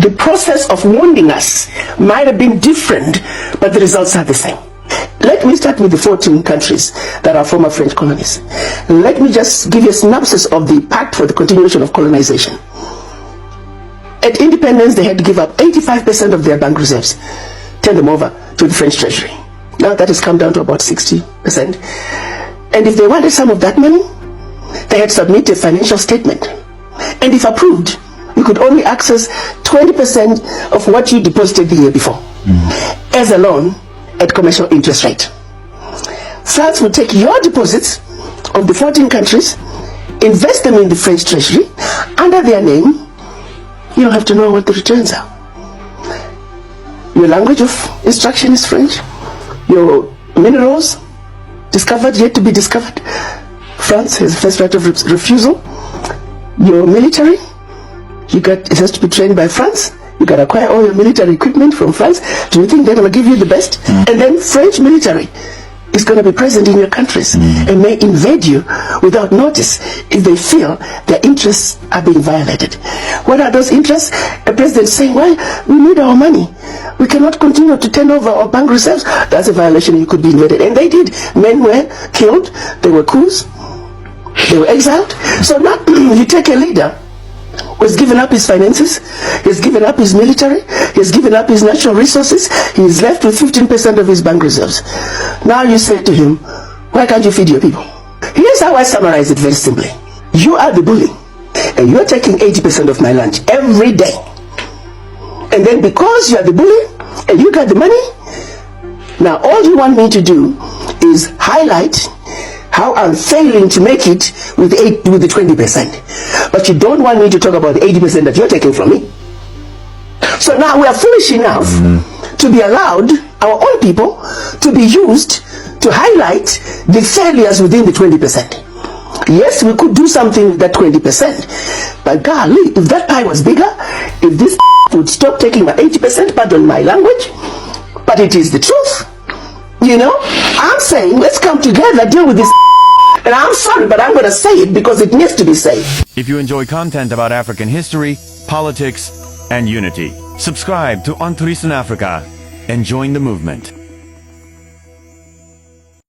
The process of wounding us might have been different, but the results are the same. Let me start with the 14 countries that are former French colonies. Let me just give you a synopsis of the Pact for the Continuation of Colonization. At independence, they had to give up 85% of their bank reserves, turn them over to the French treasury. Now that has come down to about 60%. And if they wanted some of that money, they had to submit a financial statement. And if approved, you could only access 20% of what you deposited the year before as a loan at commercial interest rate. France will take your deposits of the 14 countries, invest them in the French treasury under their name. You don't have to know what the returns are. Your language of instruction is French. Your minerals discovered, yet to be discovered, France has first right of refusal. Your military, it has to be trained by France. You can acquire all your military equipment from France. Do you think they're going to give you the best? And then French military is going to be present in your countries and may invade you without notice if they feel their interests are being violated. What are those interests? A president saying, well, we need our money. We cannot continue to turn over our bank reserves. That's a violation. You could be invaded. And they did. Men were killed. There were coups. They were exiled. So now you take a leader who has given up his finances, he has given up his military, he has given up his natural resources, he is left with 15% of his bank reserves. Now you say to him, why can't you feed your people? Here's how I summarize it very simply. You are the bully, and you're taking 80% of my lunch every day. And then because you are the bully, and you got the money, now all you want me to do is highlight how I'm failing to make it with the 20%. But you don't want me to talk about the 80% that you're taking from me. So now we are foolish enough to be allowed, our own people, to be used to highlight the failures within the 20%. Yes, we could do something with that 20%. But golly, if that pie was bigger, if this would stop taking my 80%, pardon my language, but it is the truth. You know, I'm saying let's come together, deal with this. And I'm sorry, but I'm going to say it because it needs to be said. If you enjoy content about African history, politics, and unity, subscribe to On Tourist in Africa and join the movement.